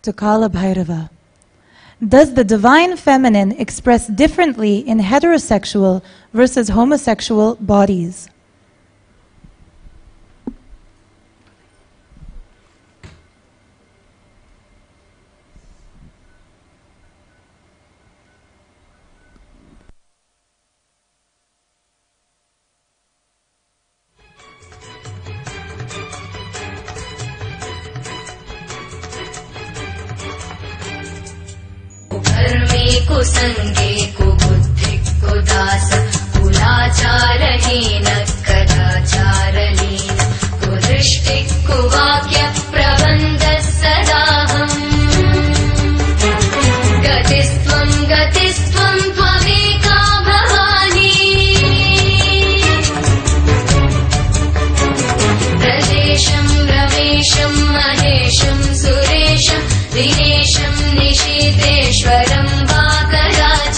to Kala Bhairava. Does the divine feminine express differently in heterosexual versus homosexual bodies? कुसंगे कुबुद्धि कुदास कुलाचारहीन कदाचारलीन कुदृष्टि कुवाक्य प्रबन्ध सदाहम् गतिस्त्वं त्वमेका भवानी प्रजेशं रमेशं महेशं सुरेशं दिनेशं निशीतेश्वरं वा कदाच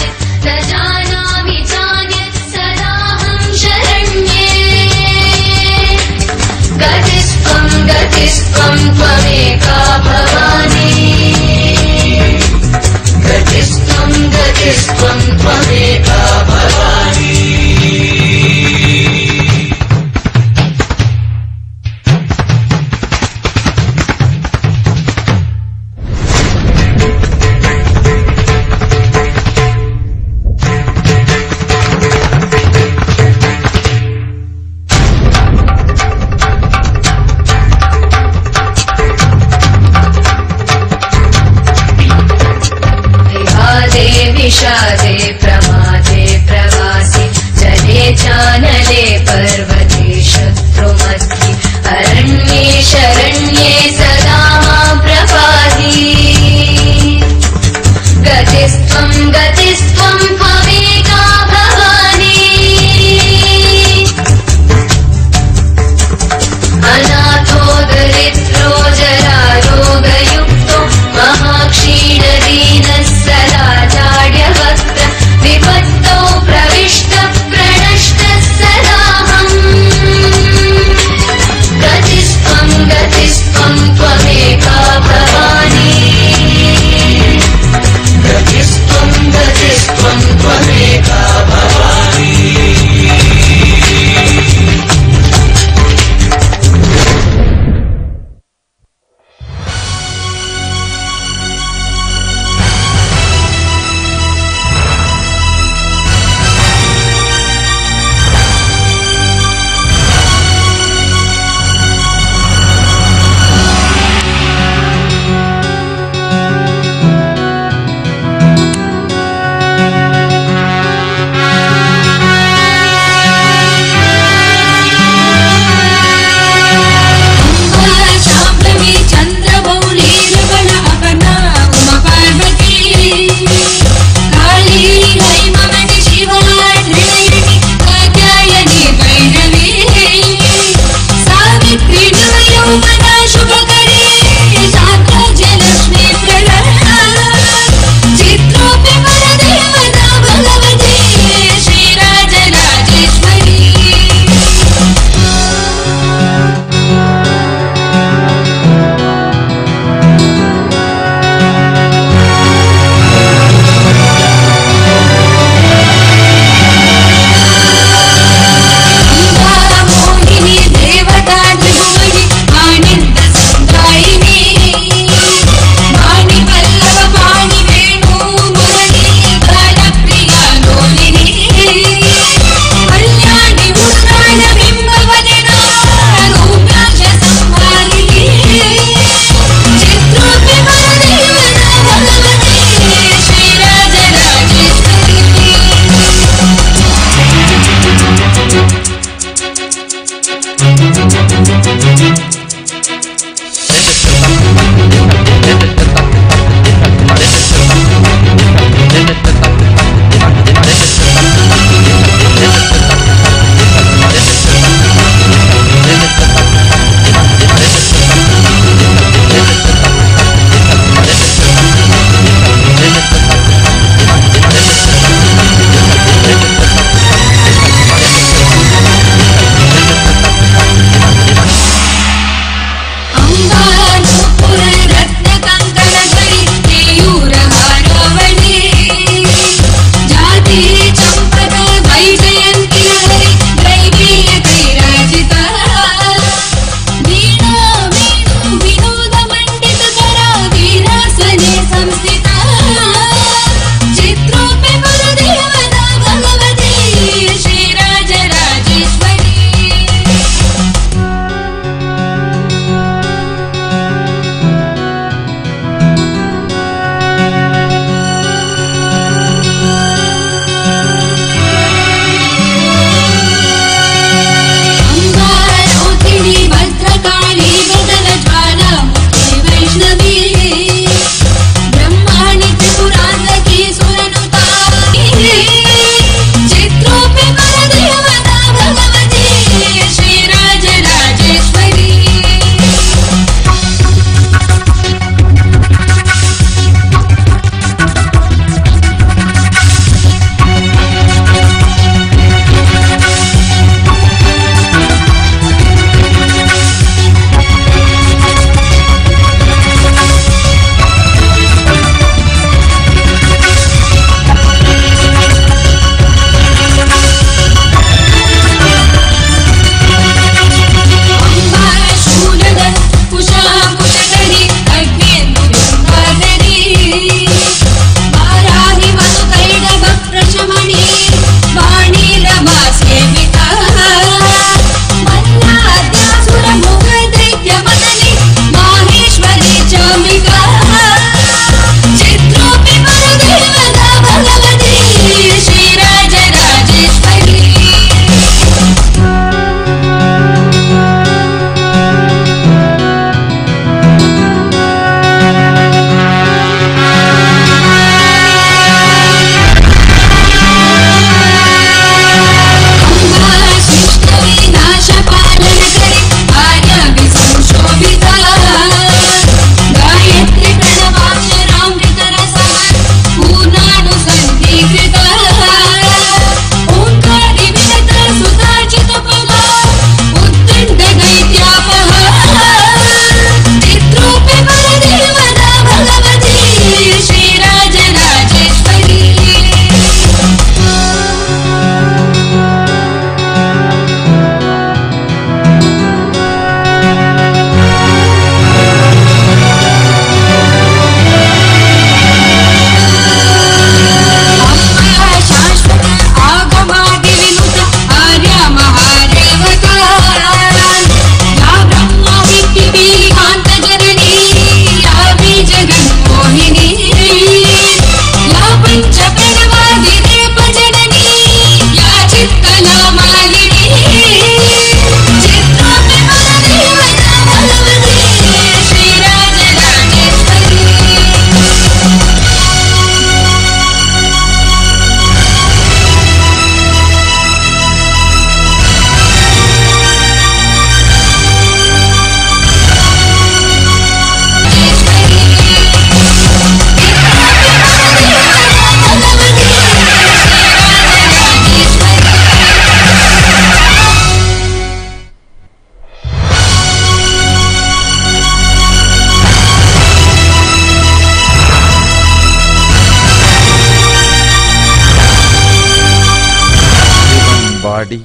body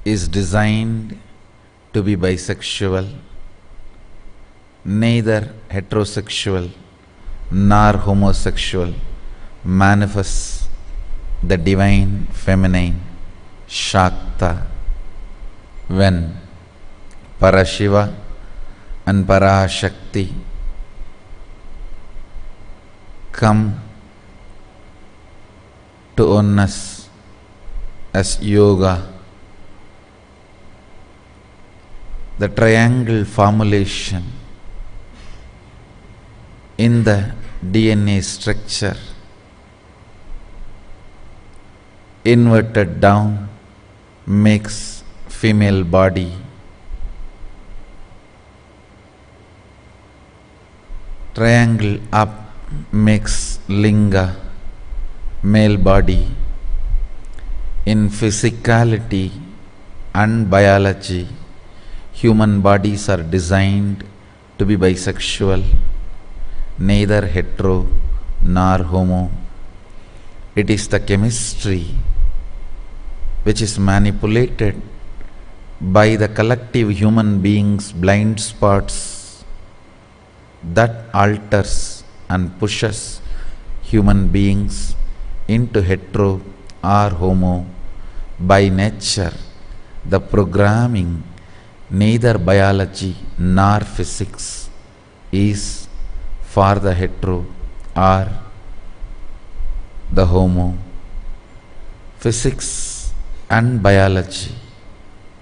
is designed to be bisexual, neither heterosexual nor homosexual, manifests the divine feminine Shakta when Parashiva and Parashakti come to oneness as yoga. The triangle formulation in the DNA structure inverted down makes female body. Triangle up makes linga, male body. In physicality and biology, human bodies are designed to be bisexual, neither hetero nor homo. It is the chemistry which is manipulated by the collective human beings' blind spots that alters and pushes human beings into hetero or homo. By nature, the programming, neither biology nor physics, is for the hetero or the homo. Physics and biology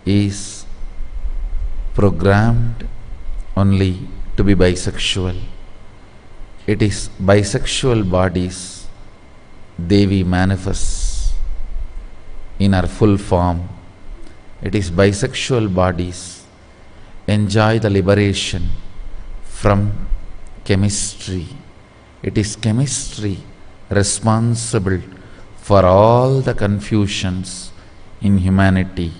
is programmed only to be bisexual. It is bisexual bodies Devi manifests in her full form. It is bisexual bodies enjoy the liberation from chemistry. It is chemistry responsible for all the confusions in humanity.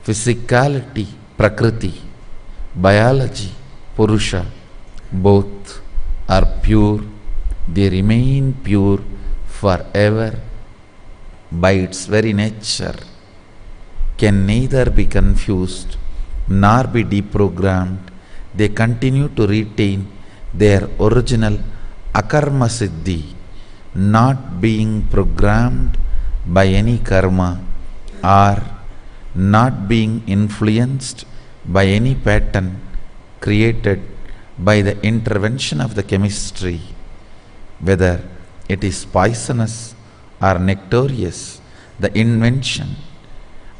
Physicality, Prakriti, biology, Purusha, both are pure. They remain pure forever by its very nature, can neither be confused nor be deprogrammed. They continue to retain their original akarma siddhi, not being programmed by any karma or not being influenced by any pattern created by the intervention of the chemistry, whether it is poisonous or nectareous. The invention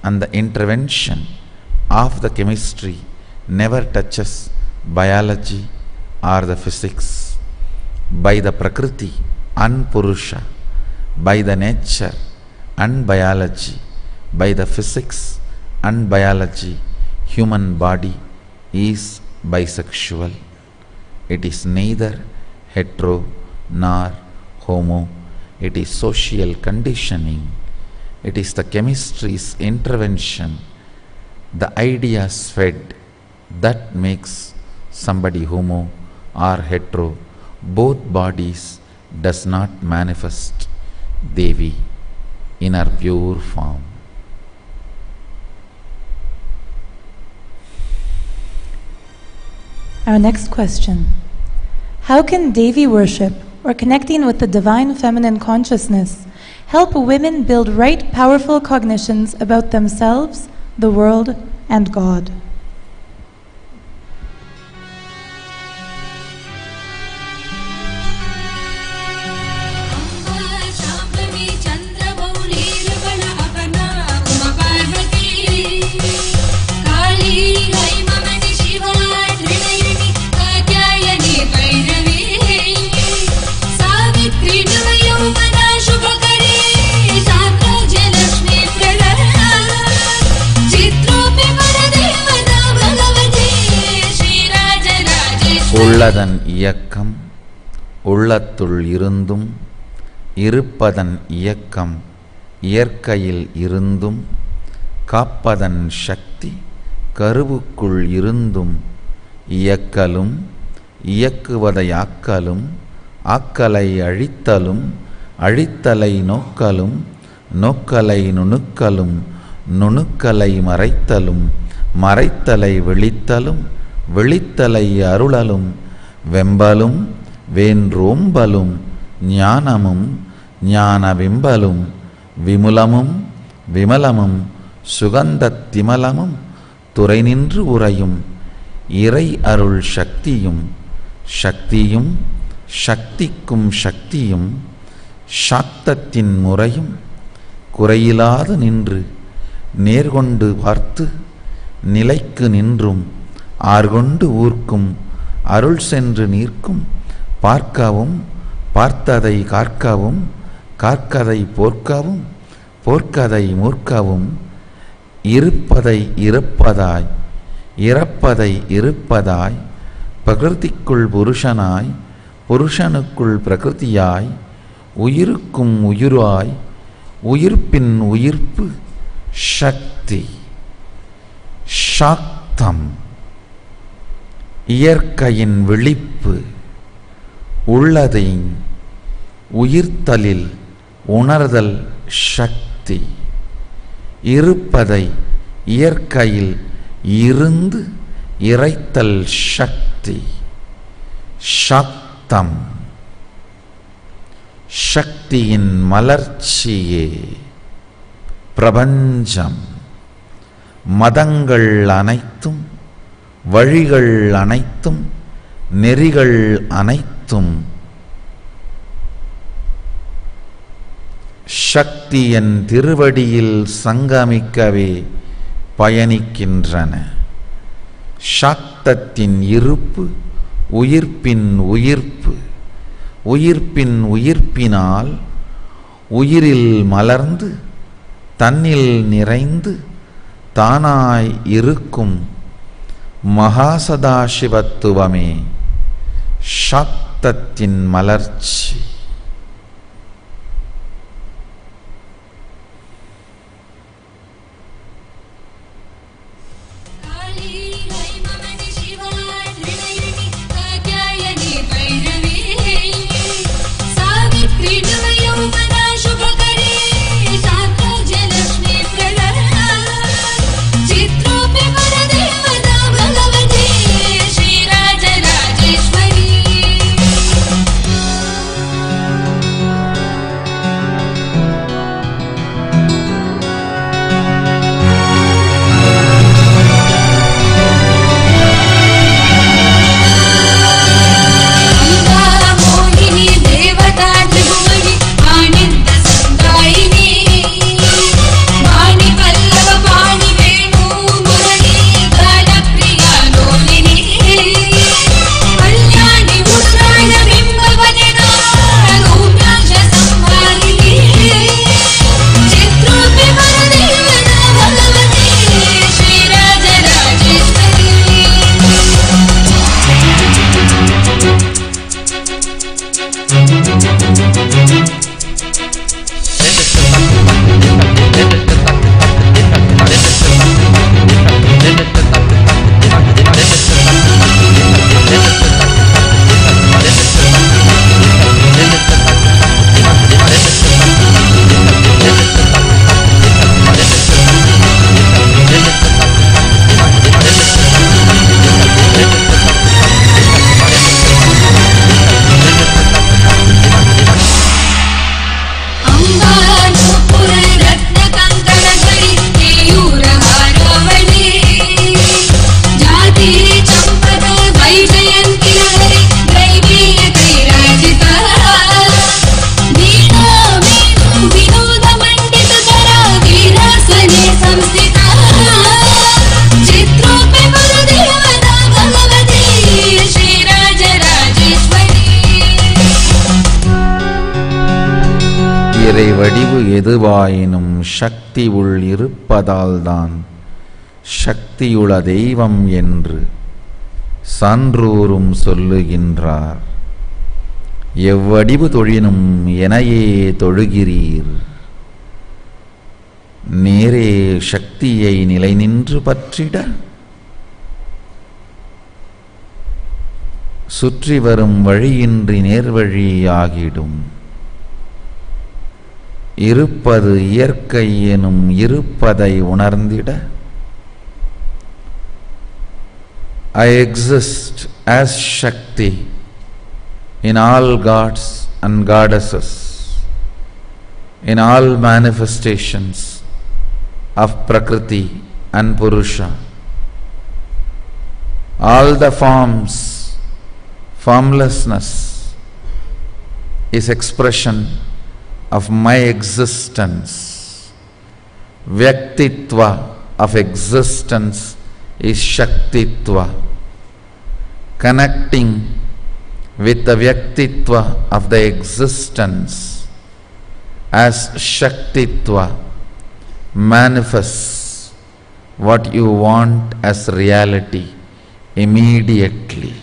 and the intervention of the chemistry never touches biology or the physics. By the Prakriti and Purusha, by the nature and biology, by the physics and biology, human body is bisexual. It is neither hetero nor homo. It is social conditioning. It is the chemistry's intervention, the ideas fed, that makes somebody homo or hetero. Both bodies does not manifest Devi in her pure form. Our next question. How can Devi worship, or connecting with the divine feminine consciousness, help women build right, powerful cognitions about themselves, the world, and God? உள்ளதன் இயக்கம் உள்ளத்துள் இருந்தும் இருப்பதன் இயக்கம் இயற்கையில் இருந்தும் காப்பதன் சக்தி கருவுக்குள் இருந்தும் இயக்கலும் இயக்குவதை ஆக்கலும் ஆக்கலை அழித்தலும் அழித்தலை நோக்கலும் நோக்கலை நுணுக்கலும் நுணுக்கலை மறைத்தலும் மறைத்தலை விழித்தலும் விழித்தலை அருளலும் வெம்பலும் வேன்றோம்பலும் ஞானமும் ஞான விம்பலும் விமுலமும் விமலமும் சுகந்தத் திமலமும் துறை நின்று உறையும் இறை அருள் சக்தியும் சக்தியும் சக்திக்கும் சக்தியும் சாக்தத்தின் முறையும் குறையிலாது நின்று நேர்கொண்டு பார்த்து நிலைக்கு நின்றும் ஆர்கொண்டு ஊர்க்கும் அருள் சென்று நீர்க்கும் பார்க்கவும் பார்த்ததை காற்கவும் காற்கதை போர்க்கவும் போர்க்கதை மூர்க்கவும் இருப்பதை இருப்பதாய் இறப்பதை இருப்பதாய் பிரகிருதிக்குள் புருஷனாய் புருஷனுக்குள் பிரகிருதியாய் உயிருக்கும் உயிராய் உயிர்ப்பின் உயிர்ப்பு சக்தி சாக்தம் இயற்கையின் விழிப்பு உள்ளதை உயிர்த்தலில் உணர்தல் சக்தி இருப்பதை இயற்கையில் இருந்து இறைத்தல் சக்தி சாக்தம் சக்தியின் மலர்ச்சியே பிரபஞ்சம் மதங்கள் அனைத்தும் வழிகள் அனைத்தும் நெறிகள் அனைத்தும் சக்தியின் திருவடியில் சங்கமிக்கவே பயணிக்கின்றன. சாக்தத்தின் இருப்பு உயிர்ப்பின் உயிர்ப்பு, உயிர்ப்பின் உயிர்ப்பினால் உயிரில் மலர்ந்து தன்னில் நிறைந்து தானாய் இருக்கும் மகாசதாசிவத்துவமே சாக்தத்தின் மலர்ச்சி. இறை வடிவு எதுவாயினும் சக்தி உள் இருப்பதால்தான் சக்தியுள்ள தெய்வம் என்று சான்றோரும் சொல்லுகின்றார். எவ்வடிவு தொழினும் எனையே தொழுகிறீர், நேரே சக்தியை நிலை நின்று பற்றிட சுற்றி வரும் வழியின்றி நேர்வழியாகிடும். இருப்பது இயற்கை எனும் இருப்பதை உணர்ந்திட I exist as Shakti in all gods and goddesses, in all manifestations of Prakriti and Purusha. All the forms, formlessness is expression of my existence. Vyaktitva of existence is Shaktitva. Connecting with the Vyaktitva of the existence as Shaktitva manifests what you want as reality immediately.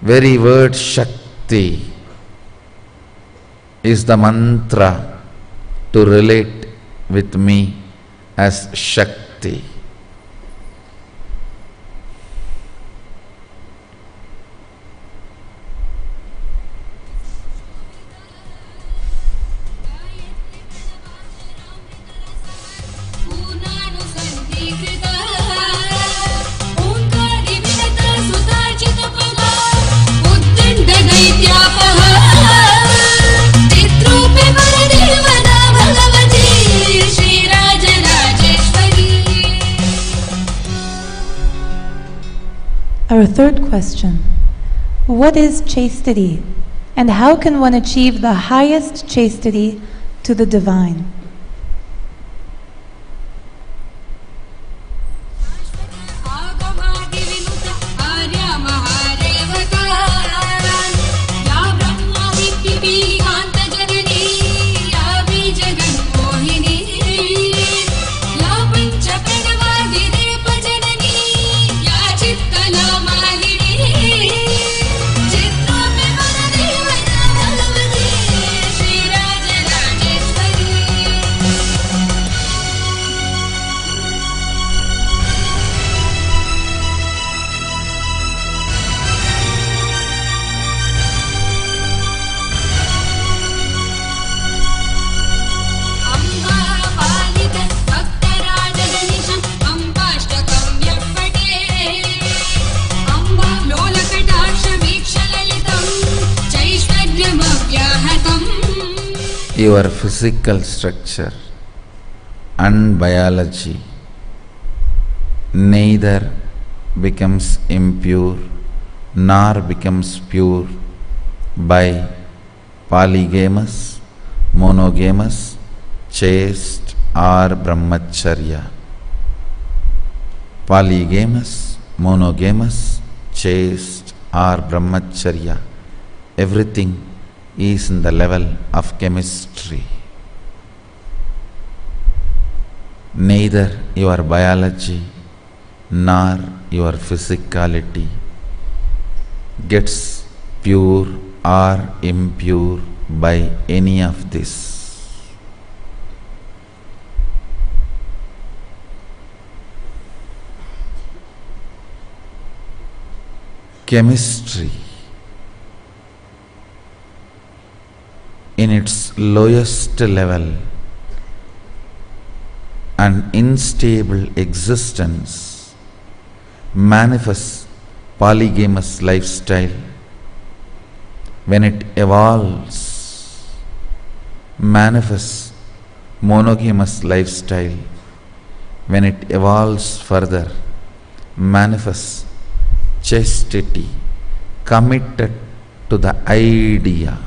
Very word Shakti is the mantra to relate with me as Shakti. Our third question: what is chastity, and how can one achieve the highest chastity to the divine? Your physical structure and biology neither becomes impure nor becomes pure by polygamous, monogamous, chaste or brahmacharya. Polygamous, monogamous, chaste or brahmacharya, everything is in the level of chemistry. Neither your biology nor your physicality gets pure or impure by any of this. Chemistry in its lowest level and unstable existence manifests polygamous lifestyle. When it evolves, manifests monogamous lifestyle. When it evolves further, manifests chastity, committed to the idea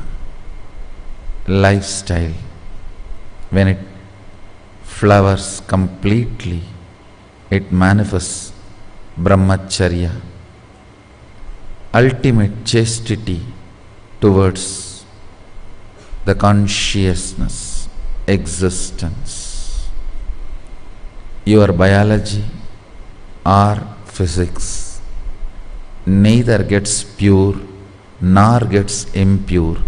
lifestyle. When it flowers completely, it manifests brahmacharya, ultimate chastity towards the consciousness, existence. Your biology or physics neither gets pure nor gets impure.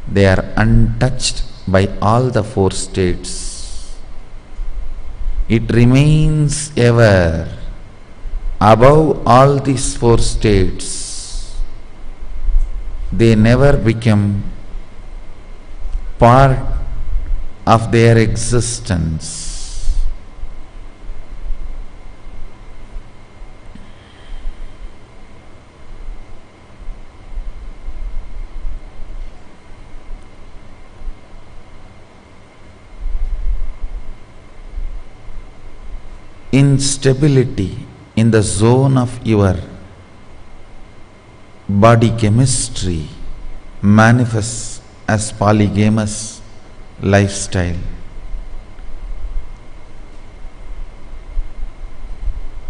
They are untouched by all the four states. It remains ever above all these four states. They never become part of their existence. Instability in the zone of your body chemistry manifests as polygamous lifestyle.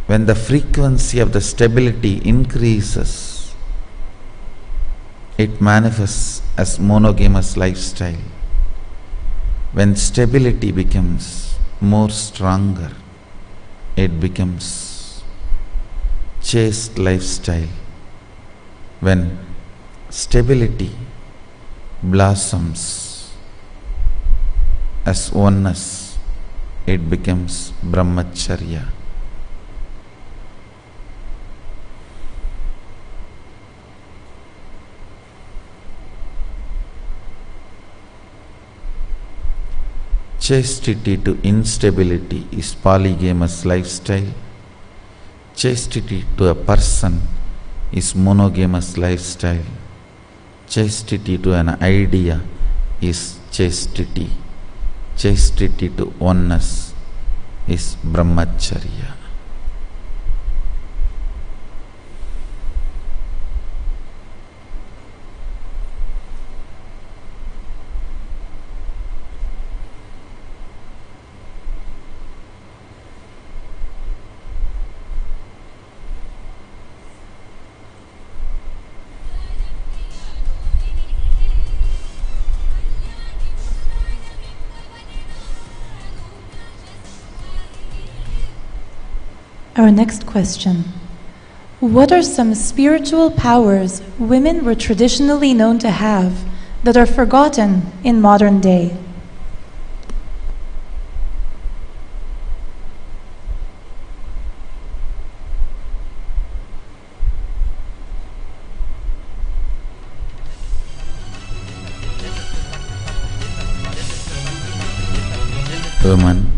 When the frequency of the stability increases, it manifests as monogamous lifestyle. When stability becomes more stronger, it becomes chaste lifestyle. When stability blossoms as oneness, it becomes brahmacharya. Chastity to instability is polygamous lifestyle. Chastity to a person is monogamous lifestyle. Chastity to an idea is chastity. Chastity to oneness is brahmacharya. Our next question. What are some spiritual powers women were traditionally known to have that are forgotten in modern day? Women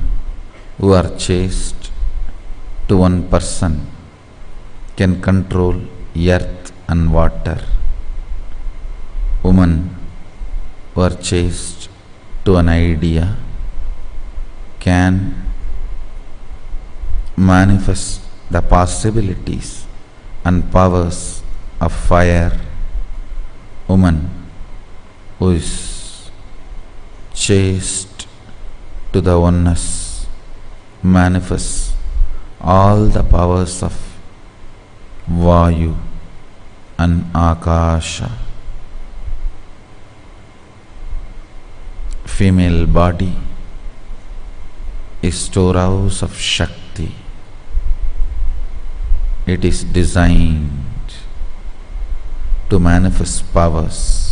who are chaste to one person can control earth and water. Women who are chaste to an idea can manifest the possibilities and powers of fire. Woman who is chaste to the oneness manifests all the powers of Vayu and Akasha. Female body is storehouse of Shakti. It is designed to manifest powers.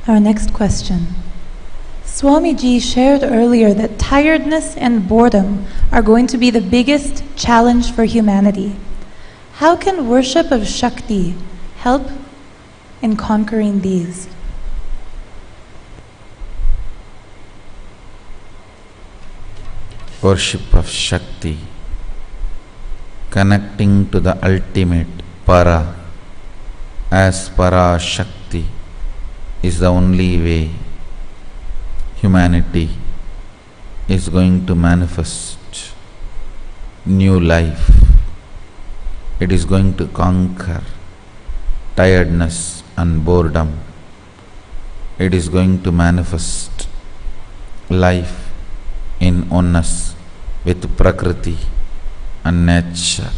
Our next question. Swamiji shared earlier that tiredness and boredom are going to be the biggest challenge for humanity. How can worship of Shakti help in conquering these? Worship of Shakti, connecting to the ultimate Para as Para Shakti, is the only way humanity is going to manifest new life. It is going to conquer tiredness and boredom. It is going to manifest life in oneness with Prakriti and nature.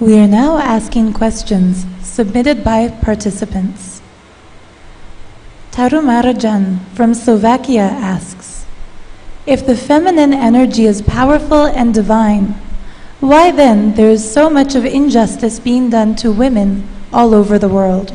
We are now asking questions submitted by participants. Tarumarajan from Slovakia asks, if the feminine energy is powerful and divine, why then there is so much of injustice being done to women all over the world?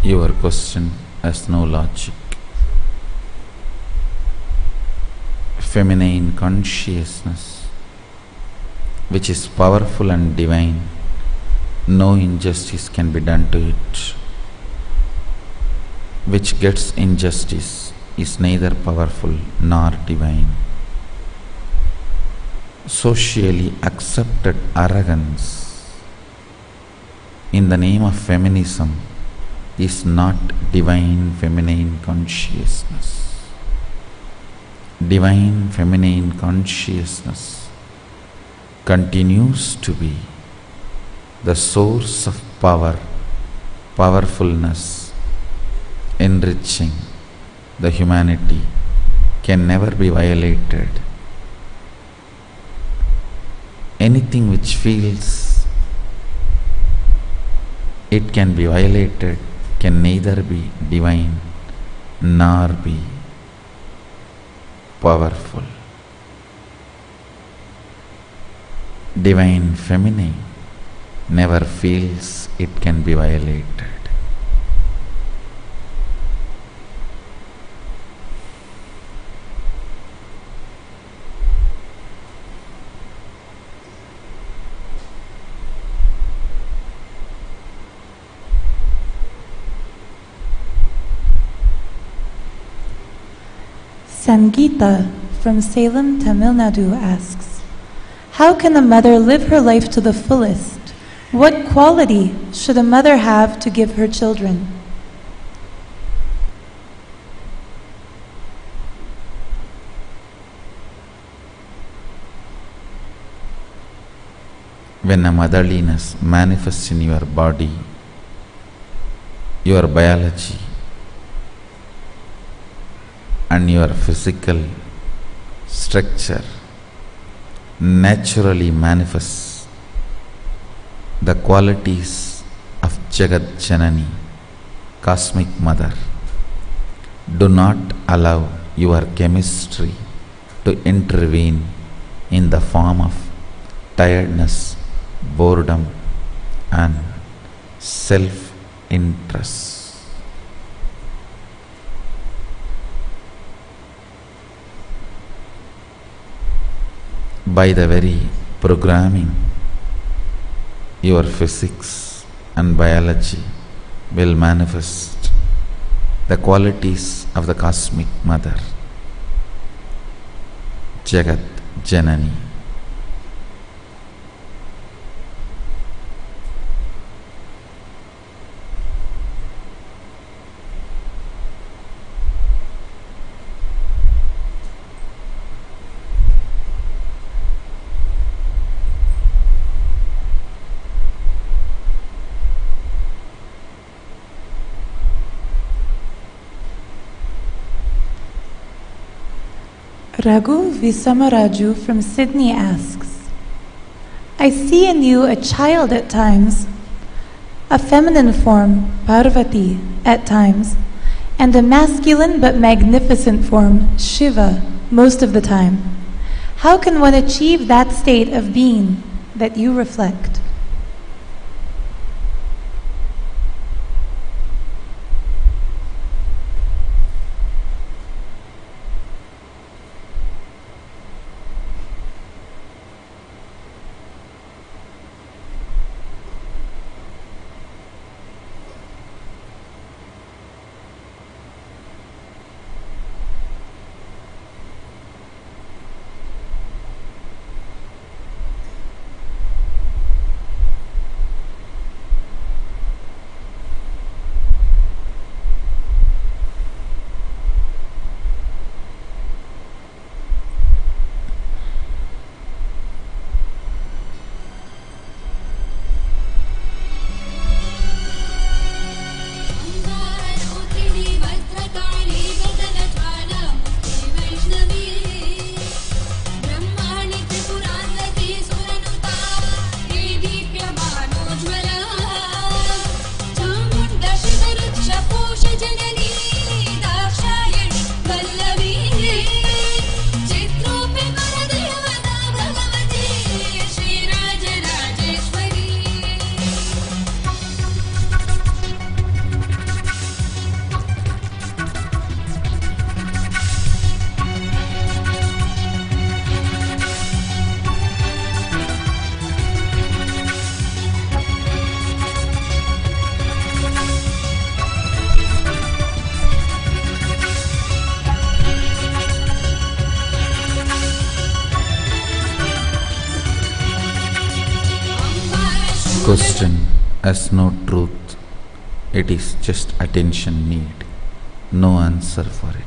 Your question has no logic. Feminine consciousness, which is powerful and divine, no injustice can be done to it. Which gets injustice is neither powerful nor divine. Socially accepted arrogance in the name of feminism is not divine feminine consciousness. Divine feminine consciousness continues to be the source of power, powerfulness, enriching the humanity, can never be violated. Anything which feels it can be violated can neither be divine nor be powerful. Divine feminine never feels it can be violated. Sangeeta from Salem, Tamil Nadu asks, how can a mother live her life to the fullest? What quality should a mother have to give her children? When a motherliness manifests in your body, your biology, and your physical structure naturally manifests the qualities of Jagat Janani, Cosmic Mother. Do not allow your chemistry to intervene in the form of tiredness, boredom, and self-interest. By the very programming, your physics and biology will manifest the qualities of the Cosmic Mother, Jagat Janani. Raghu Visamaraju from Sydney asks, I see in you a child at times, a feminine form, Parvati, at times, and a masculine but magnificent form, Shiva, most of the time. How can one achieve that state of being that you reflect? Question has no truth. It is just attention need. No answer for it.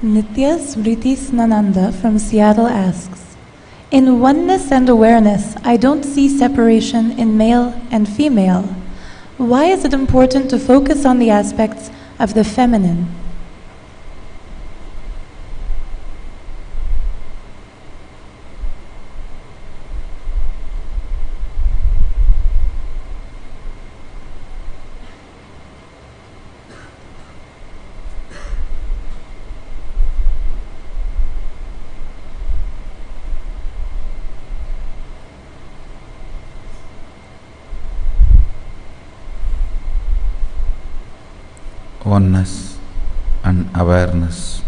Nitya Smriti Snananda from Seattle asks, in oneness and awareness, I don't see separation in male and female. Why is it important to focus on the aspects of the feminine? Oneness and awareness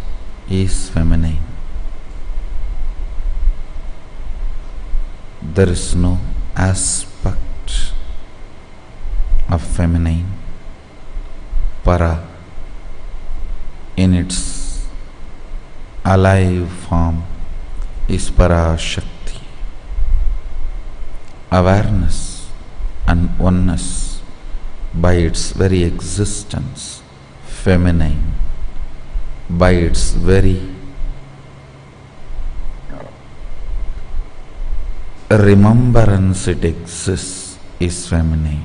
is feminine. There is no aspect of feminine, para, in its alive form is para Shakti. Awareness and oneness by its very existence, feminine, by its very remembrance it exists, is feminine.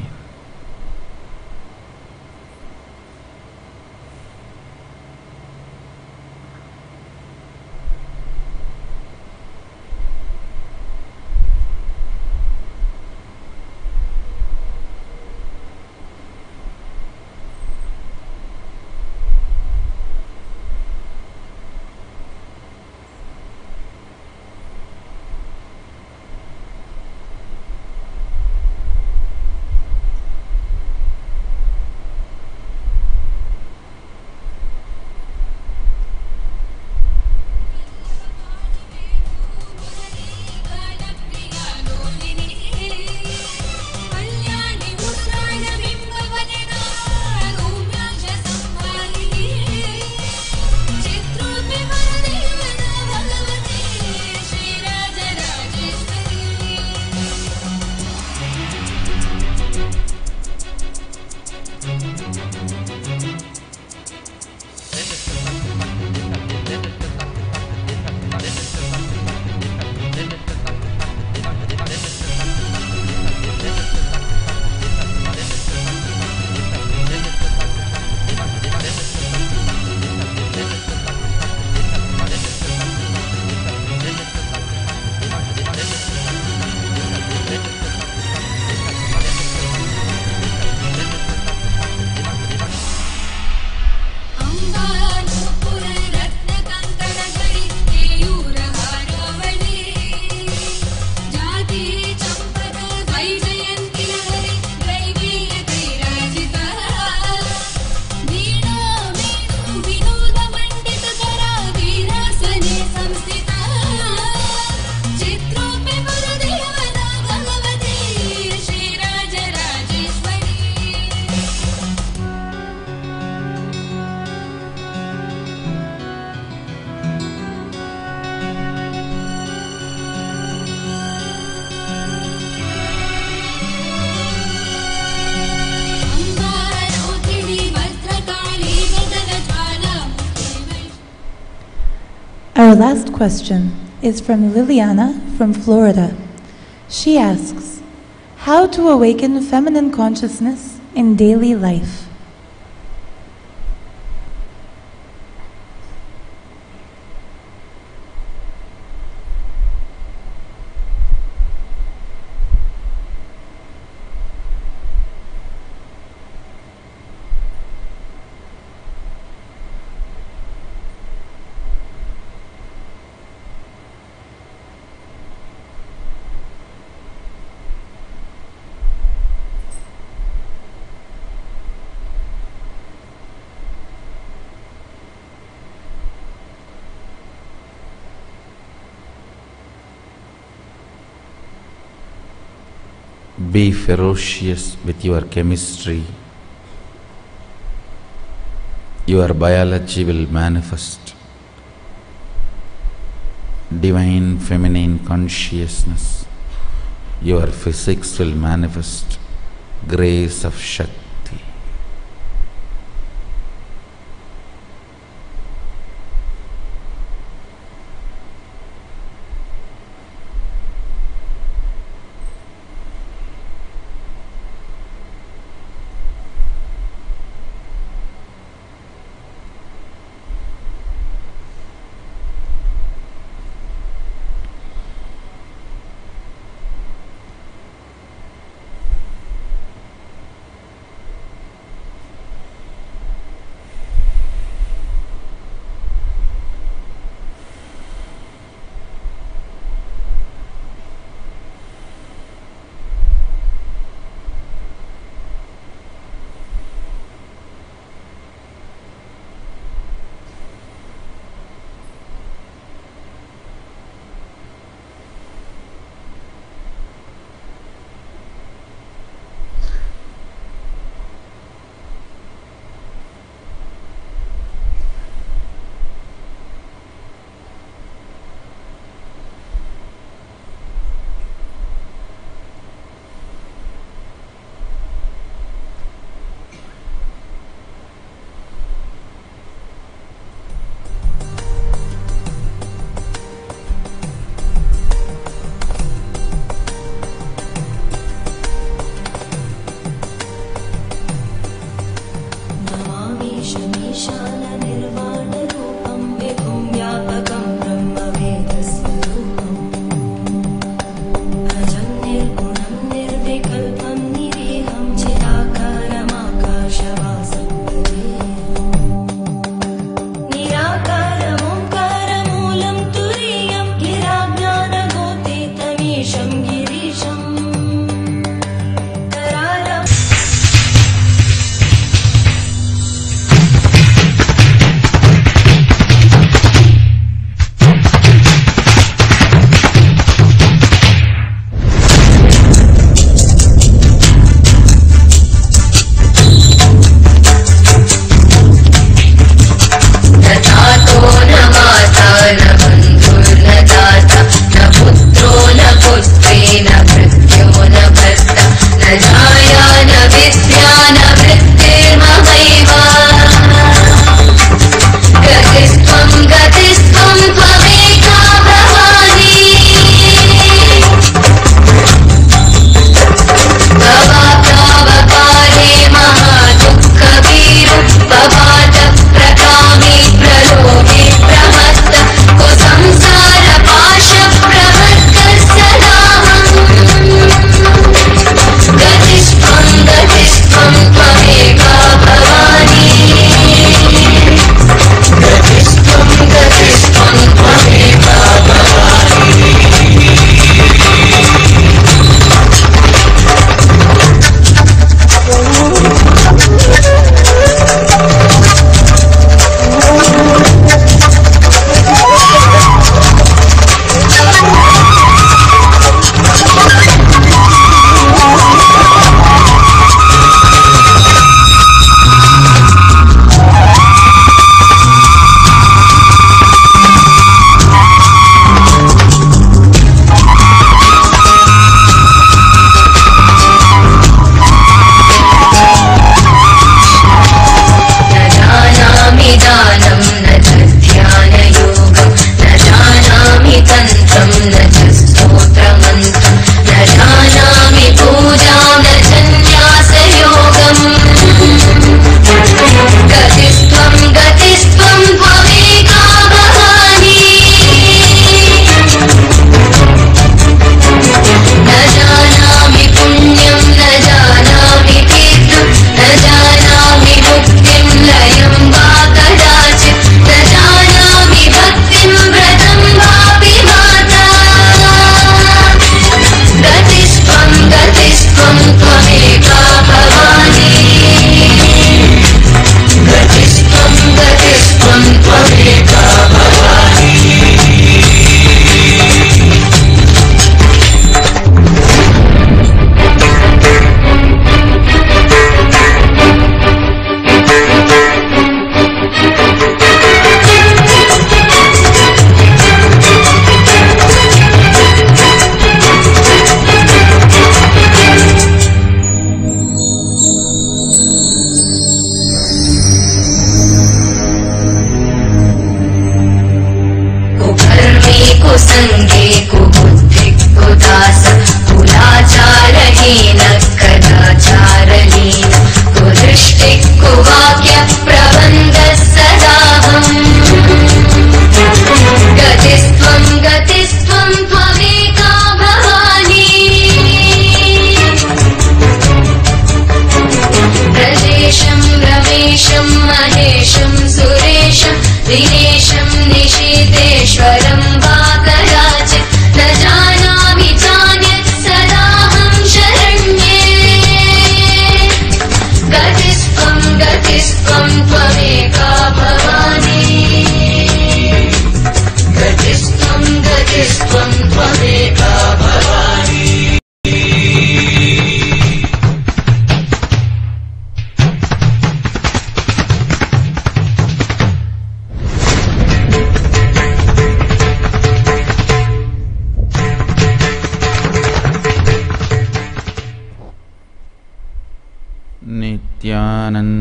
Our last question is from Liliana from Florida. She asks, how to awaken feminine consciousness in daily life? Be ferocious with your chemistry. Your biology will manifest divine feminine consciousness. Your physics will manifest grace of Shakti.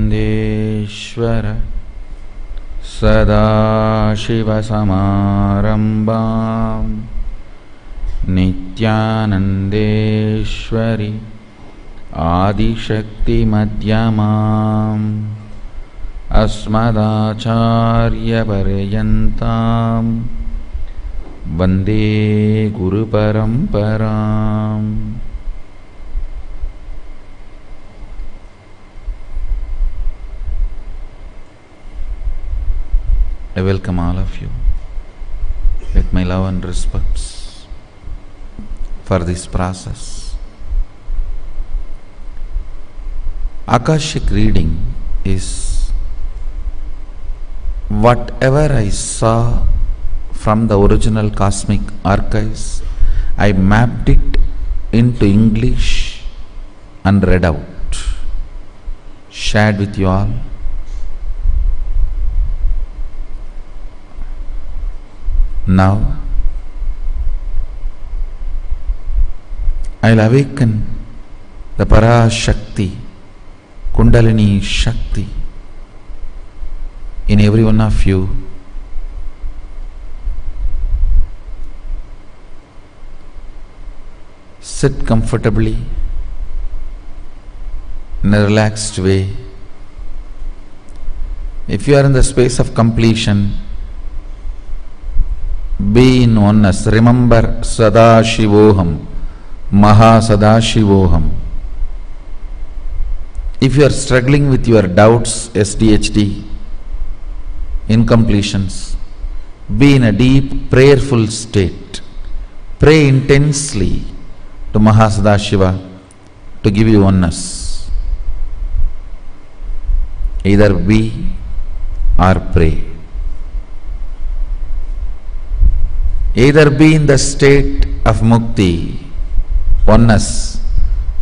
नित्यानन्देश्वर सदाशिवसमारम्भां नित्यानन्देश्वरि आदिशक्तिमध्यमाम् अस्मदाचार्यपर्यन्तां वन्दे गुरुपरम्पराम्. I welcome all of you with my love and respects for this process. Akashic reading is whatever I saw from the original cosmic archives, I mapped it into English and read out, shared with you all. Now, I'll awaken the Parashakti, Kundalini Shakti in every one of you. Sit comfortably in a relaxed way. If you are in the space of completion, be in oneness. Remember Sadashivoham, Maha Sadashivoham. If you are struggling with your doubts, SDHD, incompletions, be in a deep prayerful state. Pray intensely to Maha Sadashiva to give you oneness. Either be or pray. Either be in the state of mukti, oneness,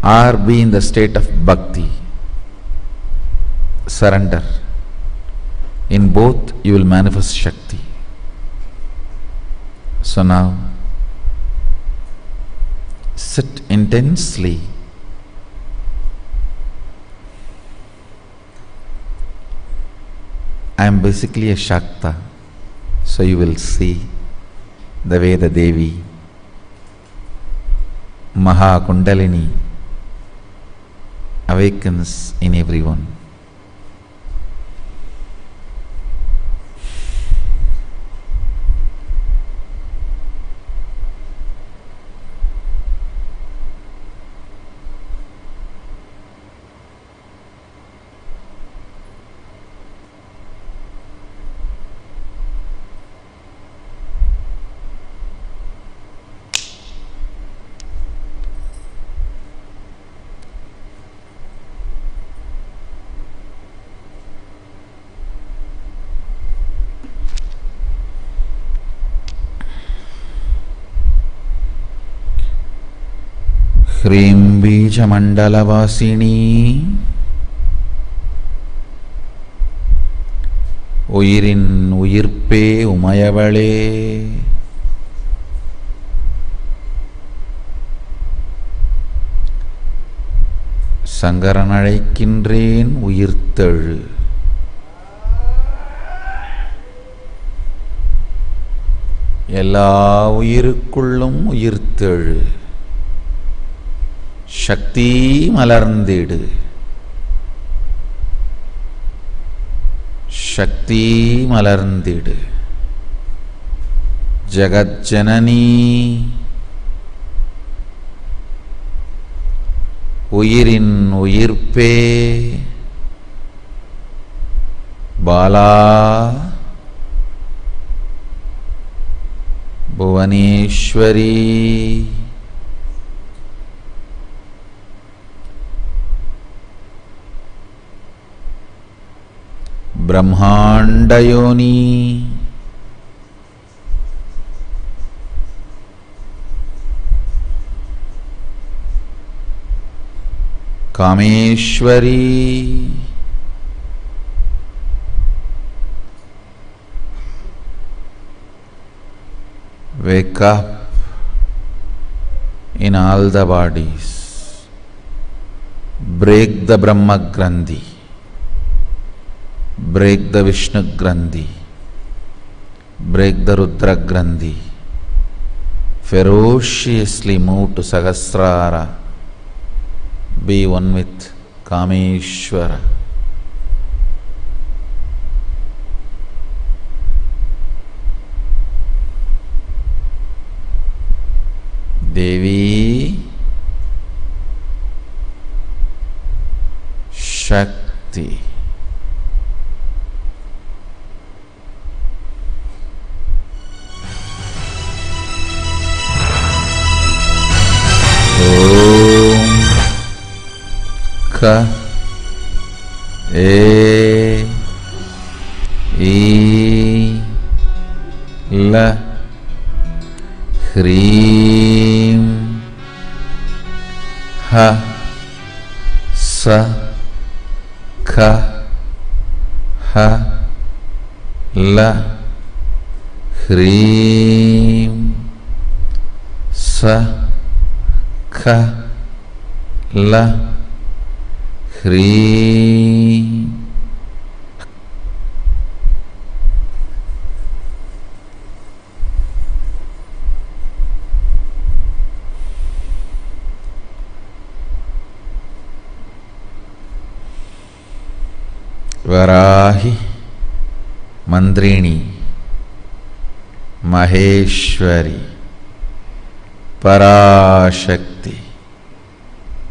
or be in the state of bhakti, surrender. In both you will manifest Shakti. So now, sit intensely. I am basically a Shakta, so you will see the way the Devi, Maha Kundalini, awakens in everyone. ह्रीं बीजमण्डलवासिनी உயிரின் உயிர்ப்பே உமையவளே சங்கரன் அழைக்கின்றேன் உயிர்த்தெழு. எல்லா உயிருக்குள்ளும் உயிர்த்தெழு. சக்தி மலர்ந்திடு. சக்தி மலர்ந்திடு. ஜகஜனனி உயிரின் உயிர்ப்பே Bala Bhuvaneswari ब्रह्मांडयोनी Kameshwari wake up in all the bodies. Break the Brahma Grandhi. Break the Vishnu Grandhi. Break the Rudra Grandhi. Ferociously move to Sahasrara. Be one with Kameshwara. देवी शक्ति। ओम क ए ई ल ह्रीं ह स ख ह ल ह्रीं स ख ल ह्रीं। वराहि मंद्रिणी महेश्वरी पराशक्ति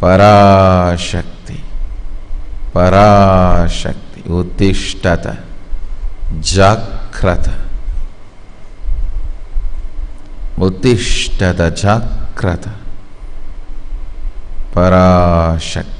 पराशक्ति पराशक्ति उत्तिष्ठत जाग्रत उत्तिष्ठत जाग्रत पराशक्ति।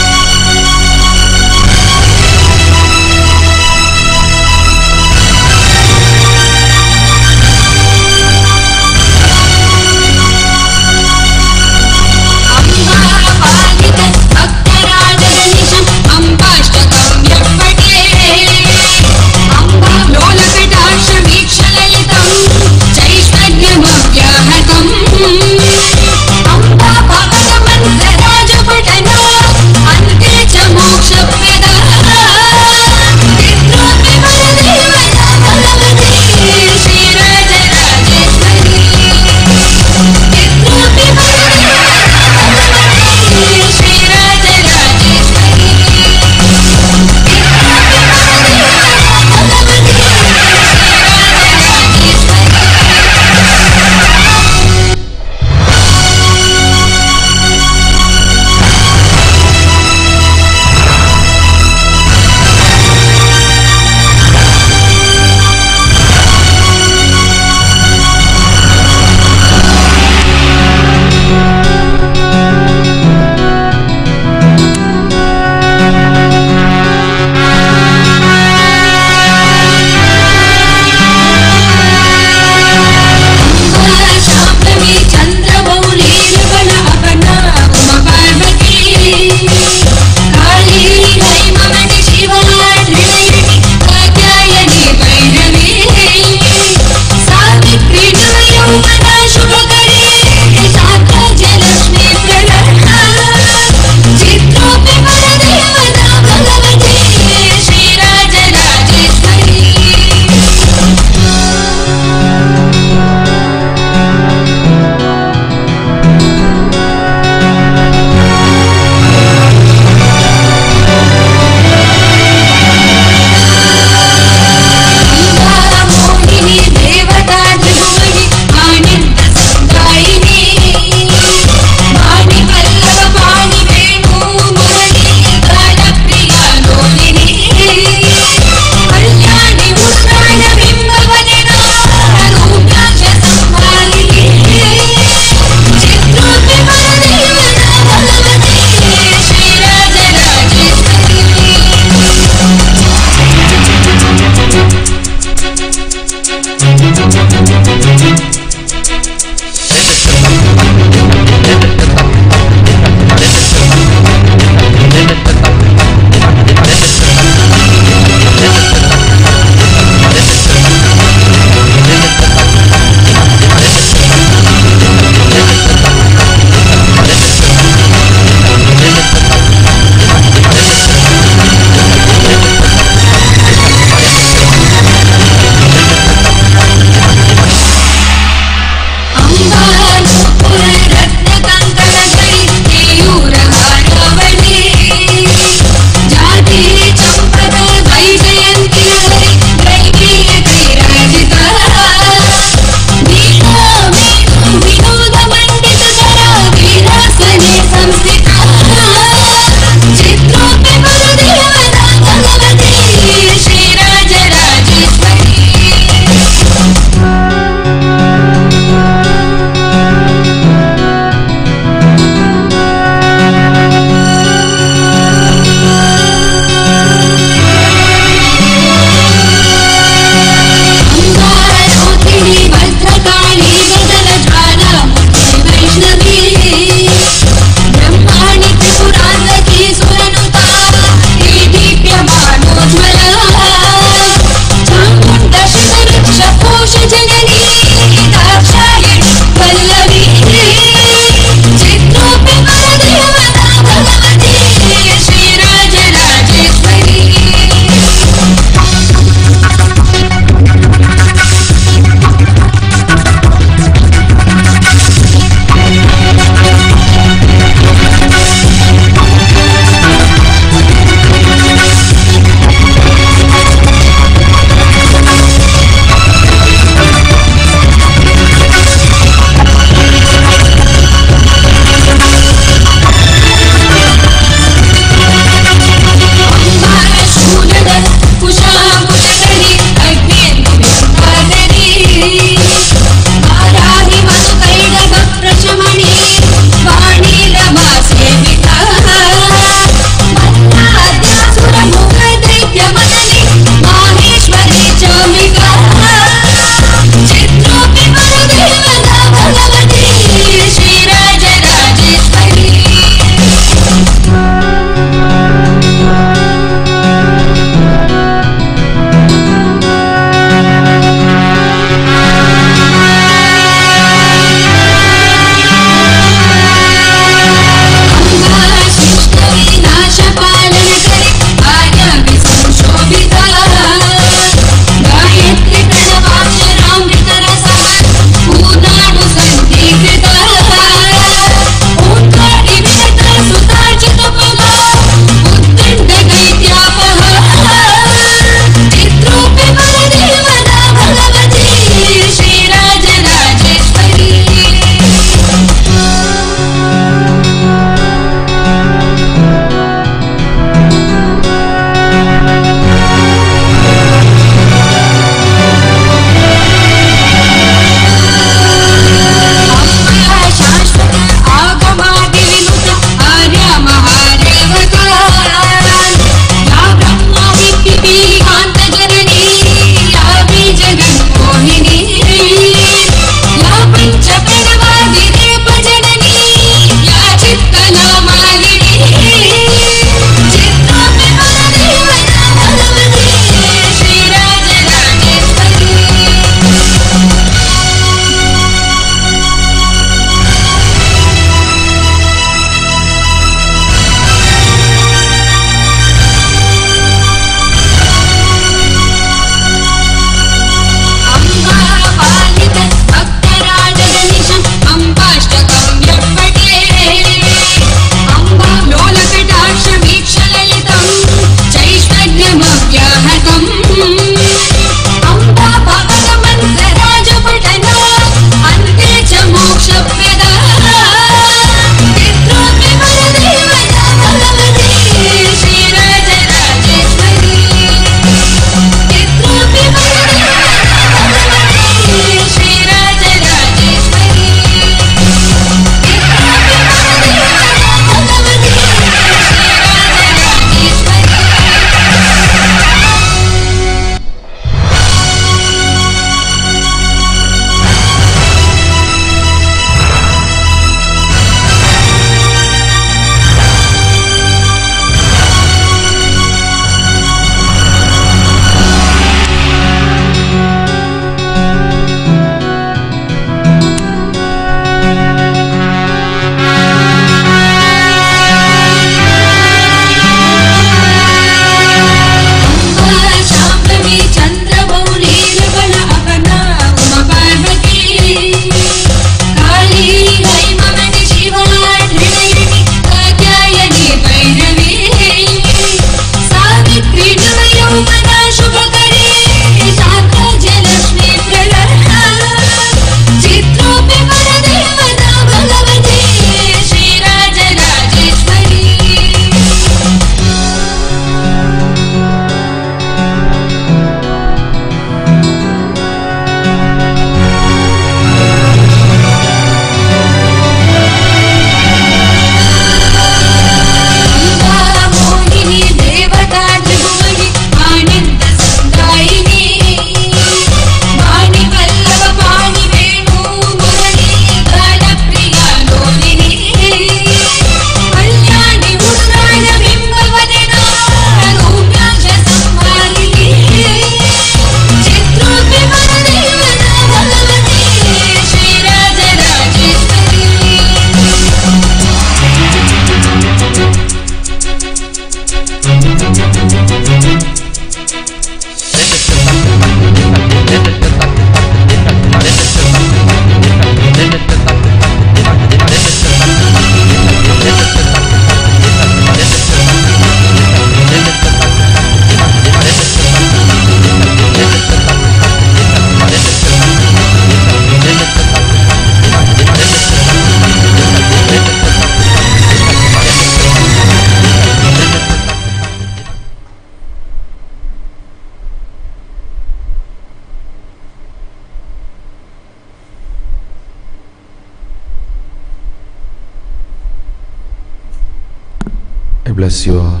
bless you all.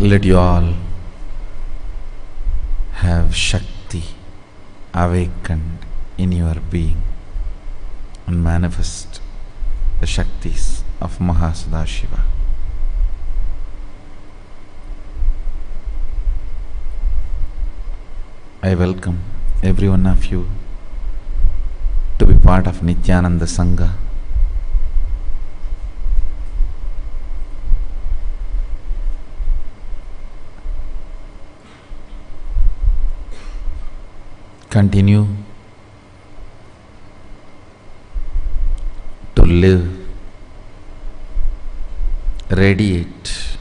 Let you all have Shakti awakened in your being and manifest the Shaktis of Mahasadashiva. I welcome every one of you to be part of Nityananda Sangha. Continue to live, radiate,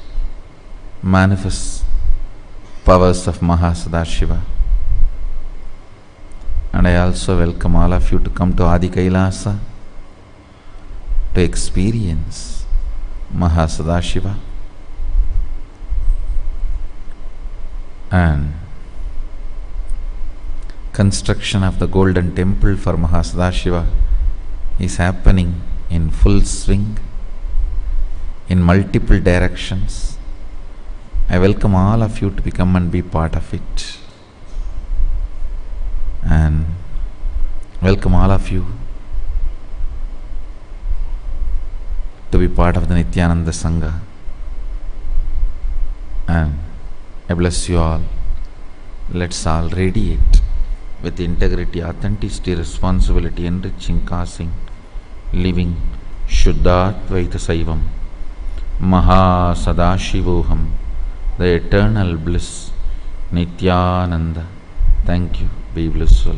manifest powers of Mahasadashiva. And I also welcome all of you to come to Adi Kailasa to experience Mahasadashiva and construction of the golden temple for Mahasadashiva is happening in full swing in multiple directions. I welcome all of you to become and be part of it, and welcome all of you to be part of the Nityananda Sangha, and I bless you all. Let's all radiate with integrity, authenticity, responsibility, enriching, causing, living Shuddhatvaita Saivam Mahasadashivoham, the eternal bliss Nityananda. Thank you. Be blissful.